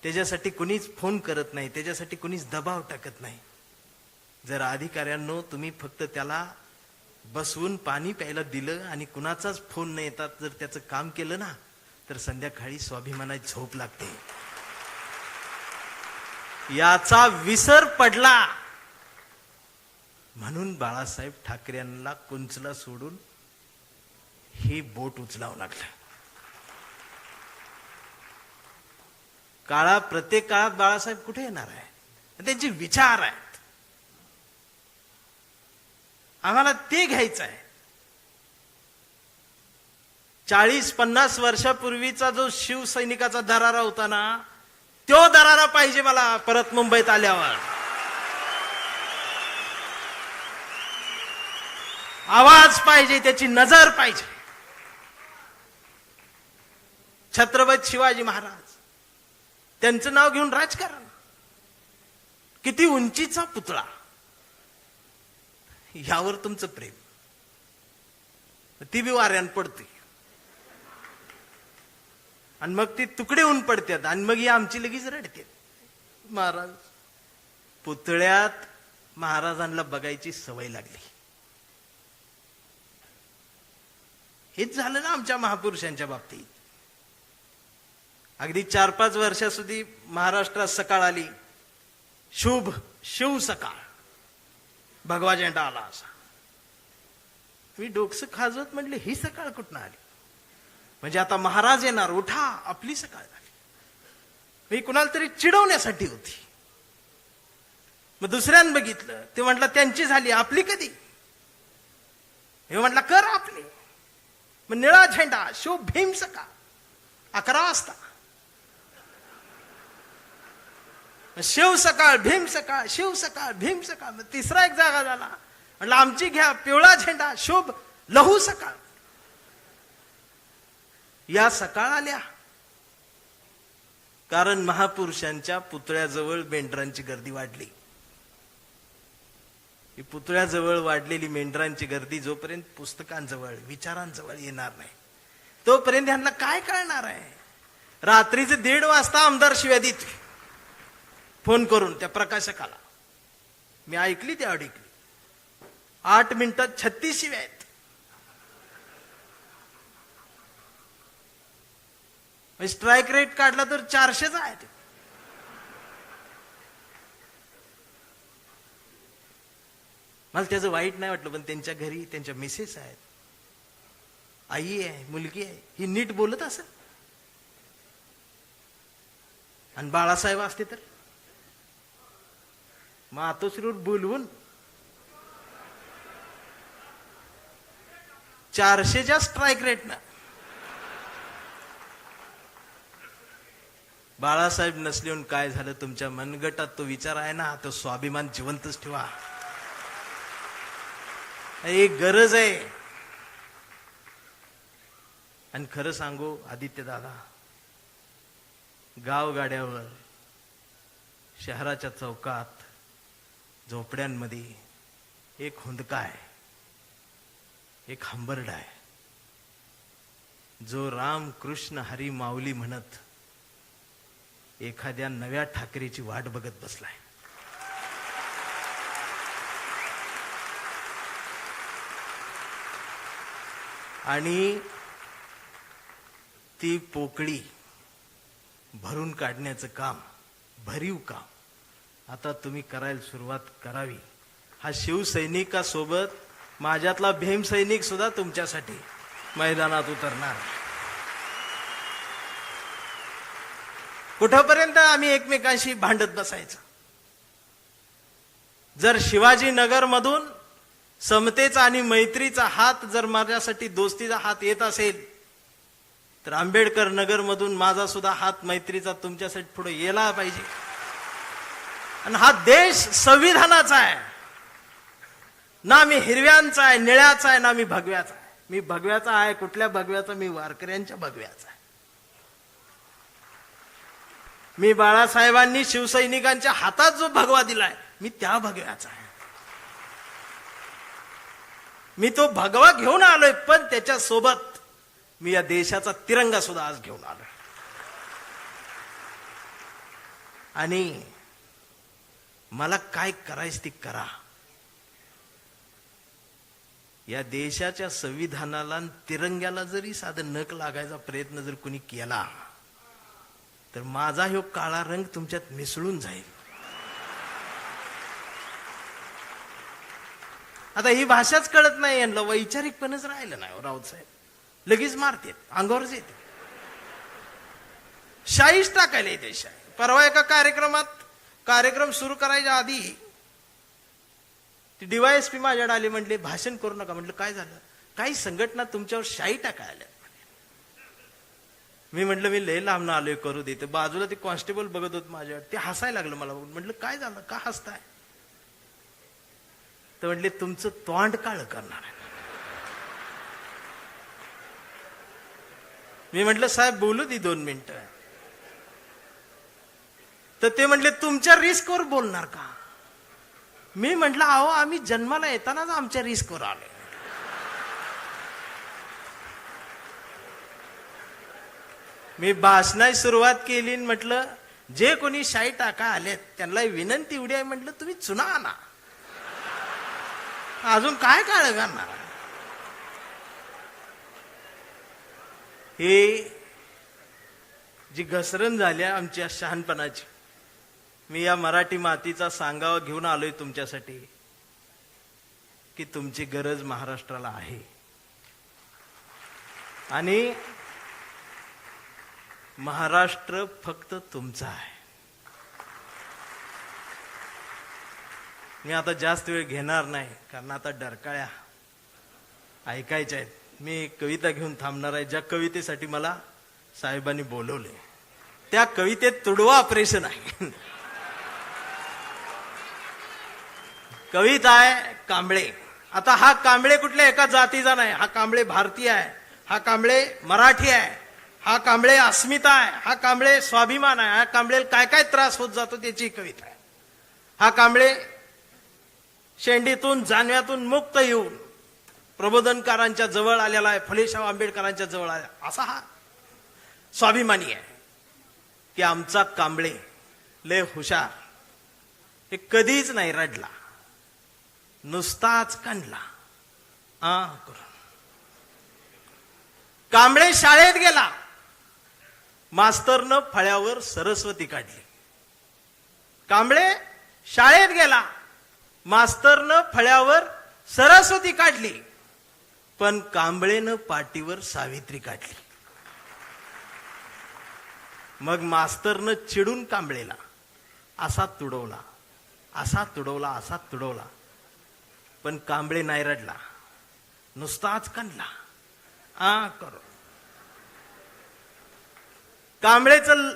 त्याच्यासाठी कुणीच फोन करत नाही, त्याच्यासाठी कुणीच दबाव टाकत नाही. जर अधिकाऱ्यांनो तुम्ही फक्त त्याला बसवून पाणी प्यायला दिलं आणि कुणाचाच फोन न येतात जर त्याचं काम केलं ना, तर संध्याकाळी स्वाभिमानाची झोप लागते. याचा विसर पडला म्हणून बाळासाहेब ठाकरे यांना कुंचला सोडून हे बोट उचलावं लागलं. प्रत्येक काळात बाळासाहेब कुठे येणार आहे? त्यांचे विचार आहेत, आम्हाला ते घ्यायचं आहे. 40-50 वर्षापूर्वीचा जो शिवसैनिकाचा दरारा होता ना, तो दरारा पाहिजे मला परत मुंबईत आल्यावर. आवाज पाहिजे, त्याची नजर पाहिजे. छत्रपती शिवाजी महाराज त्यांचं नाव घेऊन राजकारण, किती उंचीचा पुतळा, यावर तुमचं प्रेम, ती बी वाऱ्यान पडते आणि मग ती तुकडे होऊन पडतात आणि मग ही आमची लगेच रडते. महाराज पुतळ्यात महाराजांना बघायची सवय लागली. हेच झालं ना आमच्या महापुरुषांच्या बाबतीत. अगदी 4-5 वर्षाસુધી महाराष्ट्रात सकाळ आली, शुभ शिव सकाळ, भगवा झेंडा आला असा. मी डोकसं खाजवत म्हटले ही सकाळ कुठं आली? म्हणजे आता महाराज येणार, उठा, आपली सकाळ झाली. मी कुणाला तरी चिडवण्यासाठी होती. मग दुसऱ्यानं बघितलं, ते म्हटलं त्यांची झाली, आपली कधी? हे म्हटलं कर आपली. मग निळा झेंडा, शुभ भीम सकाळ, 11 वाजता. शिव सकाळ, भीम सकाळ, शिव सकाळ, भीम सकाळ. मग तिसरा एक जागा झाला, म्हटलं आमची घ्या, पिवळा झेंडा, शुभ लहू सकाळ. या सकाळ आल्या कारण महापुरुषांच्या पुतळ्याजवळ मेंढरांची गर्दी वाढली. ही पुतळ्याजवळ वाढलेली मेंढरांची गर्दी जोपर्यंत पुस्तकांजवळ, विचारांजवळ येणार नाही, तोपर्यंत यांना काय कळणार आहे? रात्रीचे 1:30 वाजता आमदार शिव्या देते फोन करून त्या प्रकाशकाला. मी ऐकली, त्या ऐकली. 8 मिनिटात 36 शिव्या आहेत. स्ट्राईक रेट काढला तर 400 आहे. मला त्याचं वाईट नाही वाटलं, पण त्यांच्या घरी त्यांच्या मिसेस आहेत, आई आहे, मुलगी आहे, ही नीट बोलत असेल. आणि बाळासाहेब असते तर मातोश्रीवर बोलवून 400च्या स्ट्राईक रेट ना. बाळासाहेब नसले काय झालं? तुमच्या मनगटात तो विचार आहे ना, तो स्वाभिमान जिवंतच ठेवा. एक गरज आहे. आणि खरं सांगू आदित्य दादा, गावगाड्यावर, शहराच्या चौकात, झोपड्यांमध्ये एक हुंदका आहे, एक हंबरडा आहे, जो राम कृष्ण हरी माऊली म्हणत एखाद्या नव्या ठाकरेची वाट बघत बसलाय. आणि ती पोकळी भरून काढण्याचं काम, भरीव काम आता तुम्ही करायला सुरुवात करावी. हा शिवसैनिकासोबत माझ्यातला भीमसैनिक सुद्धा तुमच्यासाठी मैदानात उतरणार. कुठपर्यंत आम्ही एकमेकांशी भांडत बसायचं? जर शिवाजीनगर मधून समतेचा आणि मैत्रीचा हात, जर माझ्यासाठी दोस्तीचा हात येत असेल, तर आंबेडकर नगर मधून माझा सुद्धा हात मैत्रीचा तुमच्यासाठी पुढे यायला पाहिजे. आणि हा देश संविधानाचा आहे ना, मी हिरव्यांचा आहे, निळ्याचा आहे ना, मी भगव्याचा आहे. मी भगव्याचा आहे. कुठल्या भगव्याचा? मी वारकऱ्यांच्या भगव्याचा आहे. मी बाळासाहेबांनी शिवसैनिकांच्या हातात जो भगवा दिलाय, मी त्या भगव्याचा आहे. मी तो भगवा घेऊन आलोय, पण त्याच्या सोबत मी या देशाचा तिरंगा सुद्धा आज घेऊन आलोय. आणि मला काय करायचं ते करा. या देशाच्या संविधानाला आणि तिरंग्याला जरी साधं नख लागायचा प्रयत्न जर कुणी केला तर माझा ह्यो काळा रंग तुमच्यात मिसळून जाईल. आता ही भाषाच कळत नाही यांना, वैचारिकपणच राहिलं नाही राऊत साहेब. लगेच मारते, अंगावरच येते, शाईच टाकायला येते शाई. परवा एका कार्यक्रम सुरू करायच्या आधी ती DYSP माझ्याकडे आली, म्हटले भाषण करू नका. म्हटलं काय झालं? काही संघटना तुमच्यावर शाई टाकायला. मी म्हटलं मी लय लांब आलोय, करू देते. बाजूला ते कॉन्स्टेबल बघत होत माझ्यावर, ते हसायला लागलं मला. म्हटलं काय झालं, का हसताय? तर म्हटले तुमचं तोंड काळ करणार आहे. मी म्हटलं साहेब बोलू दे 2 मिनिटं. तर ते म्हटले तुमच्या रिस्कवर बोलणार का? मी म्हटलं अहो आम्ही जन्माला येतानाच आमच्या रिस्कवर आले. मी भाषणाची सुरुवात केली, म्हटलं जे कोणी शाई टाका आलेत त्यांना विनंती एवढी आहे, म्हटलं तुम्ही चुना आणा, अजून काय काळ करणार. हे जी घसरण झाल्या आमच्या शहाणपणाची, मी या मराठी मातीचा सांगावा घेऊन आलोय तुमच्यासाठी की तुमची गरज महाराष्ट्राला आहे. आणि महाराष्ट्र फक्त तुमचा आहे. मी आता जास्त वेळ घेणार नाही, कारण आता डरकाळ्या ऐकायच्या आहेत. मी एक कविता घेऊन थांबणार आहे, ज्या कवितेसाठी मला साहेबांनी बोलवले. त्या कवितेत तुडवा ऑपरेशन आहे. कविता आहे कांबळे. आता हा कांबळे कुठल्या एका जातीचा नाही, हा कांबळे भारतीय आहे, हा कांबळे मराठी आहे, हा कांबळे अस्मिता आहे, हा कांबळे स्वाभिमान आहे, हा कांबळे काय काय त्रास होत जातो त्याची कविता आहे. हा कांबळे शेंडीतून जानव्यातून मुक्त येऊन प्रबोधनकारांच्या जवळ आलेला आहे, फुलेशाह आंबेडकरांच्या जवळ आला. असा हा स्वाभिमानी आहे की आमचा कांबळे लय हुशार, हे कधीच नाही रडला, नुसताच कांडला. कांबळे शाळेत गेला, मास्तरनं फळ्यावर सरस्वती काढली. कांबळे शाळेत गेला, मास्तरनं फळ्यावर सरस्वती काढली, पण कांबळेनं पाटीवर सावित्री काढली. मग मास्तरनं चिडून कांबळेला असा तुडवला, असा तुडवला, असा तुडवला, पण कांबळे नाही रडला, नुसताच कांडला. करो कांबळेचं